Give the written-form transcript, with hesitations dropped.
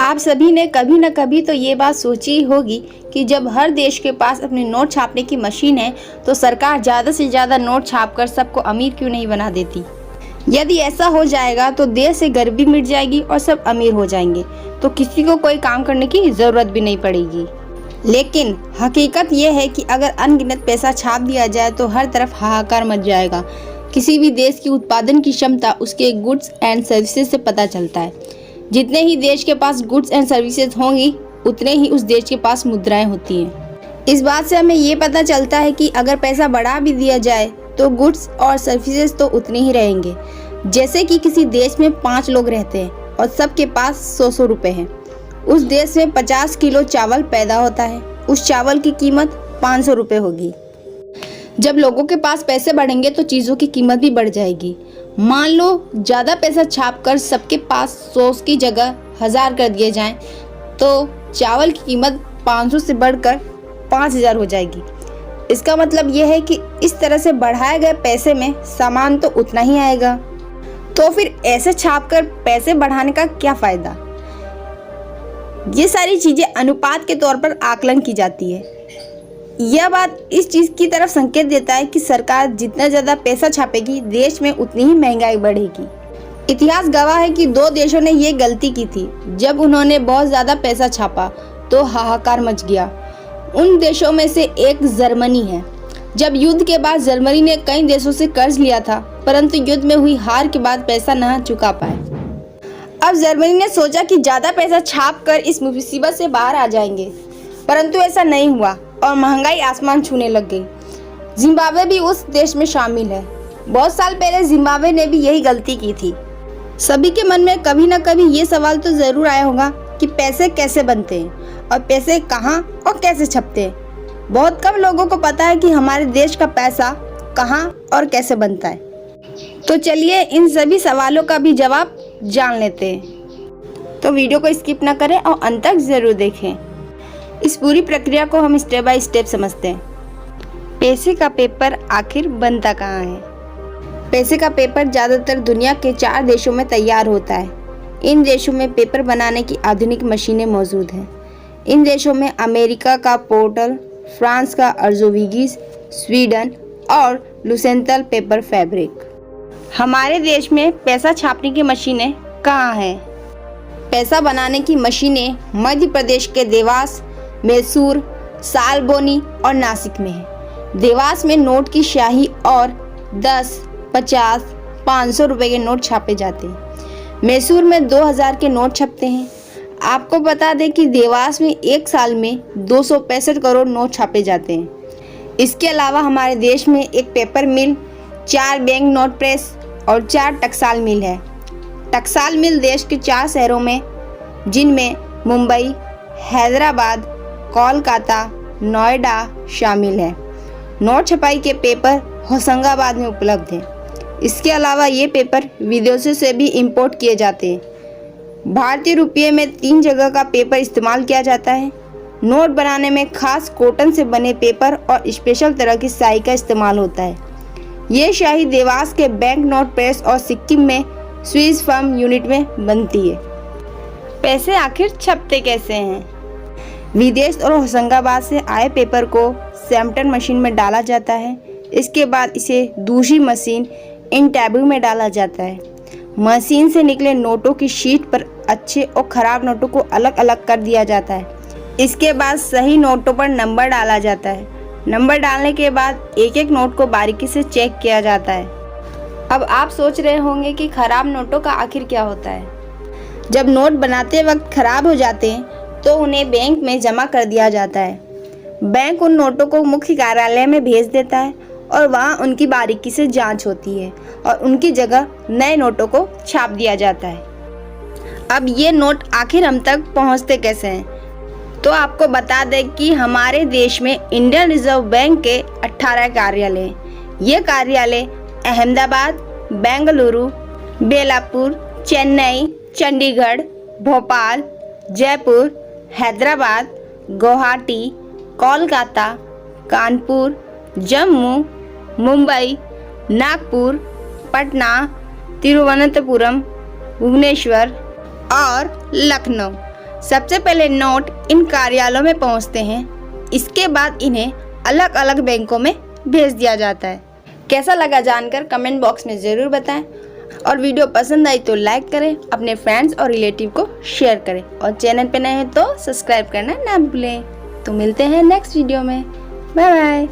आप सभी ने कभी न कभी तो ये बात सोची ही होगी कि जब हर देश के पास अपनी नोट छापने की मशीन है तो सरकार ज़्यादा से ज़्यादा नोट छापकर सबको अमीर क्यों नहीं बना देती। यदि ऐसा हो जाएगा तो देश से गरीबी मिट जाएगी और सब अमीर हो जाएंगे, तो किसी को कोई काम करने की ज़रूरत भी नहीं पड़ेगी। लेकिन हकीकत यह है कि अगर अनगिनत पैसा छाप दिया जाए तो हर तरफ हाहाकार मच जाएगा। किसी भी देश की उत्पादन की क्षमता उसके गुड्स एंड सर्विसेज से पता चलता है। जितने ही देश के पास गुड्स एंड सर्विसेज होंगी उतने ही उस देश के पास मुद्राएं होती हैं। इस बात से हमें ये पता चलता है कि अगर पैसा बढ़ा भी दिया जाए तो गुड्स और सर्विसेज तो उतने ही रहेंगे। जैसे कि किसी देश में 5 लोग रहते हैं और सबके पास 100 रुपये हैं। उस देश में 50 किलो चावल पैदा होता है, उस चावल की कीमत 500 रुपये होगी। जब लोगों के पास पैसे बढ़ेंगे तो चीज़ों की कीमत भी बढ़ जाएगी। मान लो ज़्यादा पैसा छापकर सबके पास 100 की जगह 1000 कर दिए जाएं, तो चावल की कीमत 500 से बढ़कर 5000 हो जाएगी। इसका मतलब यह है कि इस तरह से बढ़ाए गए पैसे में सामान तो उतना ही आएगा। तो फिर ऐसे छापकर पैसे बढ़ाने का क्या फ़ायदा? ये सारी चीज़ें अनुपात के तौर पर आकलन की जाती है। यह बात इस चीज़ की तरफ संकेत देता है कि सरकार जितना ज़्यादा पैसा छापेगी देश में उतनी ही महंगाई बढ़ेगी। इतिहास गवाह है कि 2 देशों ने ये गलती की थी। जब उन्होंने बहुत ज़्यादा पैसा छापा तो हाहाकार मच गया। उन देशों में से एक जर्मनी है। जब युद्ध के बाद जर्मनी ने कई देशों से कर्ज लिया था, परंतु युद्ध में हुई हार के बाद पैसा न चुका पाए। अब जर्मनी ने सोचा कि ज़्यादा पैसा छाप कर इस मुसीबत से बाहर आ जाएंगे, परंतु ऐसा नहीं हुआ और महंगाई आसमान छूने लग गई। जिम्बाब्वे भी उस देश में शामिल है। बहुत साल पहले जिम्बाब्वे ने भी यही गलती की थी। सभी के मन में कभी ना कभी ये सवाल तो ज़रूर आया होगा कि पैसे कैसे बनते हैं और पैसे कहाँ और कैसे छपते हैं। बहुत कम लोगों को पता है कि हमारे देश का पैसा कहाँ और कैसे बनता है। तो चलिए इन सभी सवालों का भी जवाब जान लेते हैं। तो वीडियो को स्किप ना करें और अंत तक ज़रूर देखें। इस पूरी प्रक्रिया को हम स्टेप बाय स्टेप समझते हैं। पैसे का पेपर आखिर बनता कहाँ है? पैसे का पेपर ज़्यादातर दुनिया के 4 देशों में तैयार होता है। इन देशों में पेपर बनाने की आधुनिक मशीनें मौजूद हैं। इन देशों में अमेरिका का पोर्टल, फ्रांस का अर्जोविगीज, स्वीडन और लुसेंटल पेपर फैब्रिक। हमारे देश में पैसा छापने की मशीनें कहाँ हैं? पैसा बनाने की मशीनें मध्य प्रदेश के देवास, मैसूर, सालबोनी और नासिक में है। देवास में नोट की स्याही और 10, 50, 500 रुपये के नोट छापे जाते हैं। मैसूर में 2000 के नोट छपते हैं। आपको बता दें कि देवास में एक साल में 265 करोड़ नोट छापे जाते हैं। इसके अलावा हमारे देश में एक पेपर मिल, 4 बैंक नोट प्रेस और 4 टकसाल मिल है। टकसाल मिल देश के 4 शहरों में, जिनमें मुंबई, हैदराबाद, कोलकाता, नोएडा शामिल है। नोट छपाई के पेपर होशंगाबाद में उपलब्ध हैं। इसके अलावा ये पेपर विदेशों से भी इंपोर्ट किए जाते हैं। भारतीय रुपये में 3 जगह का पेपर इस्तेमाल किया जाता है। नोट बनाने में खास कॉटन से बने पेपर और स्पेशल तरह की स्याही का इस्तेमाल होता है। ये स्याही देवास के बैंक नोट प्रेस और सिक्किम में स्विस फर्म यूनिट में बनती है। पैसे आखिर छपते कैसे हैं? विदेश और होशंगाबाद से आए पेपर को सैम्पटन मशीन में डाला जाता है। इसके बाद इसे दूसरी मशीन इंटैब्यू में डाला जाता है। मशीन से निकले नोटों की शीट पर अच्छे और ख़राब नोटों को अलग अलग कर दिया जाता है। इसके बाद सही नोटों पर नंबर डाला जाता है। नंबर डालने के बाद एक एक नोट को बारीकी से चेक किया जाता है। अब आप सोच रहे होंगे कि ख़राब नोटों का आखिर क्या होता है? जब नोट बनाते वक्त ख़राब हो जाते हैं तो उन्हें बैंक में जमा कर दिया जाता है। बैंक उन नोटों को मुख्य कार्यालय में भेज देता है और वहाँ उनकी बारीकी से जांच होती है और उनकी जगह नए नोटों को छाप दिया जाता है। अब ये नोट आखिर हम तक पहुँचते कैसे हैं? तो आपको बता दें कि हमारे देश में इंडियन रिजर्व बैंक के 18 कार्यालय हैं। ये कार्यालय अहमदाबाद, बेंगलुरु, बेलापुर, चेन्नई, चंडीगढ़, भोपाल, जयपुर, हैदराबाद, गुवाहाटी, कोलकाता, कानपुर, जम्मू, मुंबई, नागपुर, पटना, तिरुवनंतपुरम, भुवनेश्वर और लखनऊ सबसे पहले नोट इन कार्यालयों में पहुंचते हैं, इसके बाद इन्हें अलग अलग बैंकों में भेज दिया जाता है। कैसा लगा जानकर कमेंट बॉक्स में ज़रूर बताएं और वीडियो पसंद आई तो लाइक करें, अपने फ्रेंड्स और रिलेटिव को शेयर करें और चैनल पे नए हैं तो सब्सक्राइब करना ना भूलें। तो मिलते हैं नेक्स्ट वीडियो में। Bye bye.